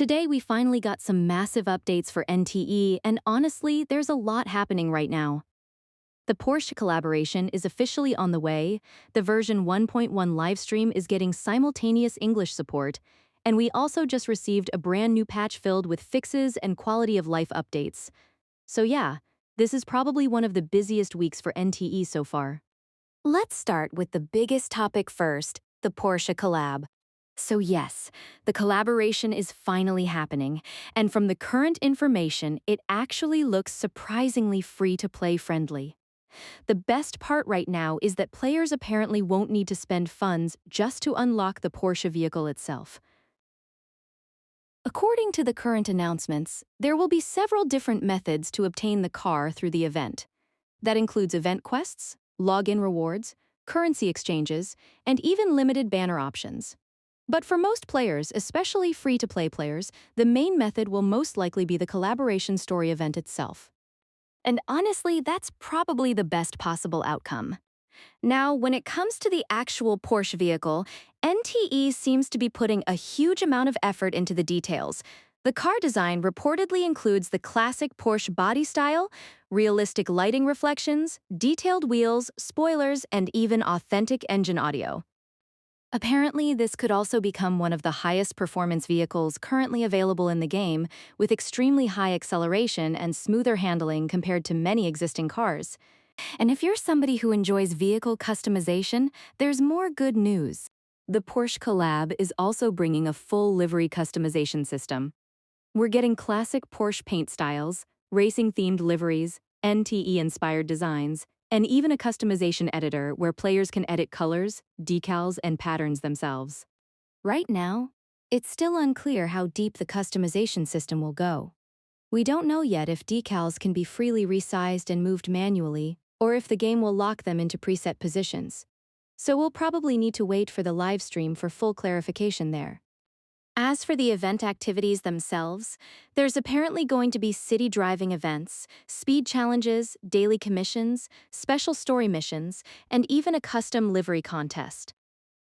Today, we finally got some massive updates for NTE, and honestly, there's a lot happening right now. The Porsche collaboration is officially on the way, the version 1.1 livestream is getting simultaneous English support, and we also just received a brand new patch filled with fixes and quality of life updates. So yeah, this is probably one of the busiest weeks for NTE so far. Let's start with the biggest topic first, the Porsche collab. So yes, the collaboration is finally happening, and from the current information, it actually looks surprisingly free-to-play friendly. The best part right now is that players apparently won't need to spend funds just to unlock the Porsche vehicle itself. According to the current announcements, there will be several different methods to obtain the car through the event. That includes event quests, login rewards, currency exchanges, and even limited banner options. But for most players, especially free-to-play players, the main method will most likely be the collaboration story event itself. And honestly, that's probably the best possible outcome. Now, when it comes to the actual Porsche vehicle, NTE seems to be putting a huge amount of effort into the details. The car design reportedly includes the classic Porsche body style, realistic lighting reflections, detailed wheels, spoilers, and even authentic engine audio. Apparently, this could also become one of the highest performance vehicles currently available in the game, with extremely high acceleration and smoother handling compared to many existing cars. And if you're somebody who enjoys vehicle customization, there's more good news. The Porsche Collab is also bringing a full livery customization system. We're getting classic Porsche paint styles, racing-themed liveries, NTE-inspired designs, and even a customization editor where players can edit colors, decals, and patterns themselves. Right now, it's still unclear how deep the customization system will go. We don't know yet if decals can be freely resized and moved manually, or if the game will lock them into preset positions. So we'll probably need to wait for the live stream for full clarification there. As for the event activities themselves, there's apparently going to be city driving events, speed challenges, daily commissions, special story missions, and even a custom livery contest.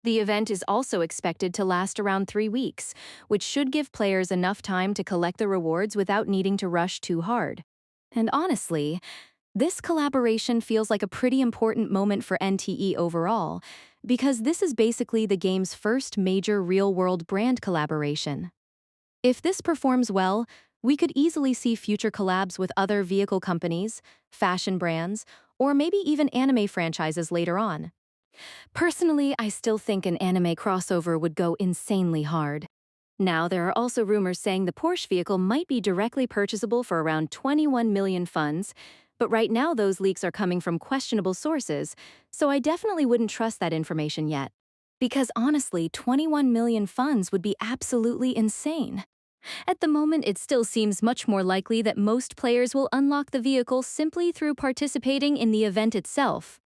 The event is also expected to last around 3 weeks, which should give players enough time to collect the rewards without needing to rush too hard. And honestly, this collaboration feels like a pretty important moment for NTE overall, because this is basically the game's first major real-world brand collaboration. If this performs well, we could easily see future collabs with other vehicle companies, fashion brands, or maybe even anime franchises later on. Personally, I still think an anime crossover would go insanely hard. Now, there are also rumors saying the Porsche vehicle might be directly purchasable for around 21 million funds, but right now those leaks are coming from questionable sources, so I definitely wouldn't trust that information yet. Because honestly, 21 million funds would be absolutely insane. At the moment, it still seems much more likely that most players will unlock the vehicle simply through participating in the event itself.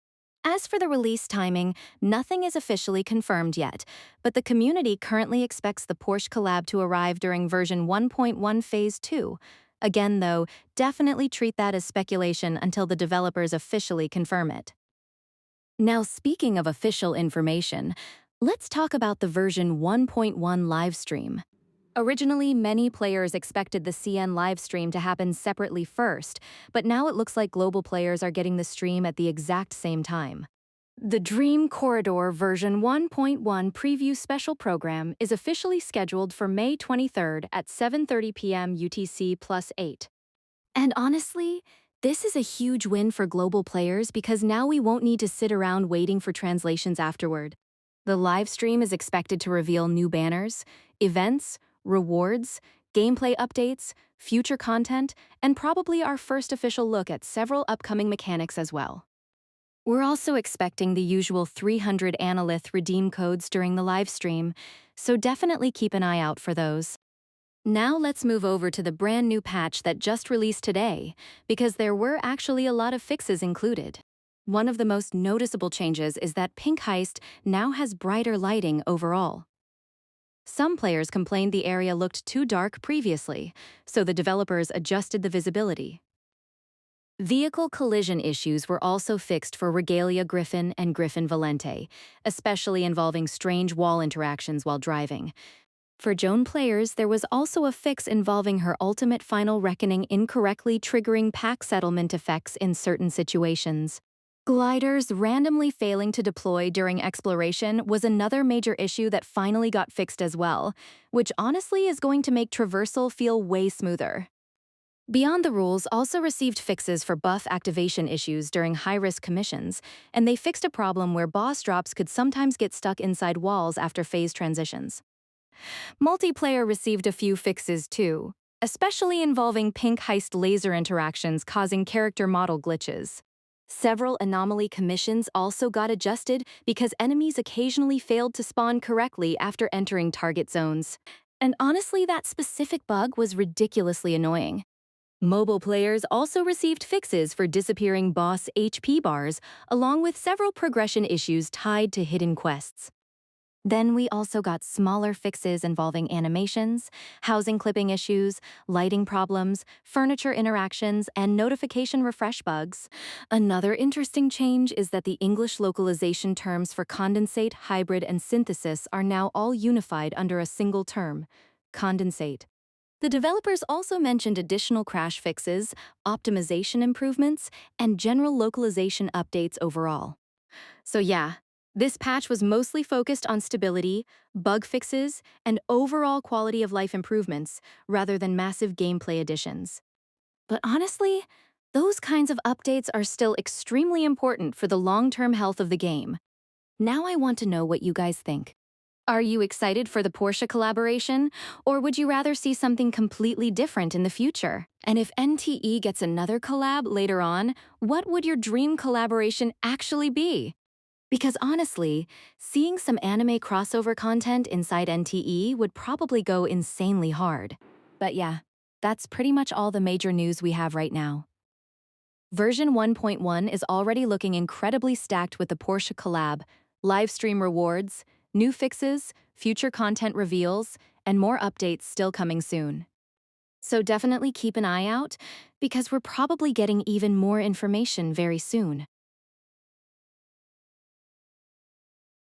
As for the release timing, nothing is officially confirmed yet, but the community currently expects the Porsche collab to arrive during version 1.1 Phase 2. Again, though, definitely treat that as speculation until the developers officially confirm it. Now, speaking of official information, let's talk about the version 1.1 livestream. Originally, many players expected the CN livestream to happen separately first, but now it looks like global players are getting the stream at the exact same time. The Dream Corridor version 1.1 preview special program is officially scheduled for May 23rd at 7:30 p.m. UTC +8. And honestly, this is a huge win for global players because now we won't need to sit around waiting for translations afterward. The live stream is expected to reveal new banners, events, rewards, gameplay updates, future content, and probably our first official look at several upcoming mechanics as well. We're also expecting the usual 300 Analyth redeem codes during the live stream, so definitely keep an eye out for those. Now let's move over to the brand new patch that just released today, because there were actually a lot of fixes included. One of the most noticeable changes is that Pink Heist now has brighter lighting overall. Some players complained the area looked too dark previously, so the developers adjusted the visibility. Vehicle collision issues were also fixed for Regalia Griffin and Griffin Valente, especially involving strange wall interactions while driving. For Joan players, there was also a fix involving her ultimate final reckoning incorrectly triggering pack settlement effects in certain situations. Gliders randomly failing to deploy during exploration was another major issue that finally got fixed as well, which honestly is going to make traversal feel way smoother. Beyond the Rules also received fixes for buff activation issues during high-risk commissions, and they fixed a problem where boss drops could sometimes get stuck inside walls after phase transitions. Multiplayer received a few fixes too, especially involving pink heist laser interactions causing character model glitches. Several anomaly commissions also got adjusted because enemies occasionally failed to spawn correctly after entering target zones. And honestly, that specific bug was ridiculously annoying. Mobile players also received fixes for disappearing boss HP bars, along with several progression issues tied to hidden quests. Then we also got smaller fixes involving animations, housing clipping issues, lighting problems, furniture interactions, and notification refresh bugs. Another interesting change is that the English localization terms for condensate, hybrid, and synthesis are now all unified under a single term: condensate. The developers also mentioned additional crash fixes, optimization improvements, and general localization updates overall. So yeah, this patch was mostly focused on stability, bug fixes, and overall quality of life improvements, rather than massive gameplay additions. But honestly, those kinds of updates are still extremely important for the long-term health of the game. Now I want to know what you guys think. Are you excited for the Porsche collaboration, or would you rather see something completely different in the future? And if NTE gets another collab later on, what would your dream collaboration actually be? Because honestly, seeing some anime crossover content inside NTE would probably go insanely hard. But yeah, that's pretty much all the major news we have right now. Version 1.1 is already looking incredibly stacked with the Porsche collab, live stream rewards, new fixes, future content reveals, and more updates still coming soon. So definitely keep an eye out, because we're probably getting even more information very soon.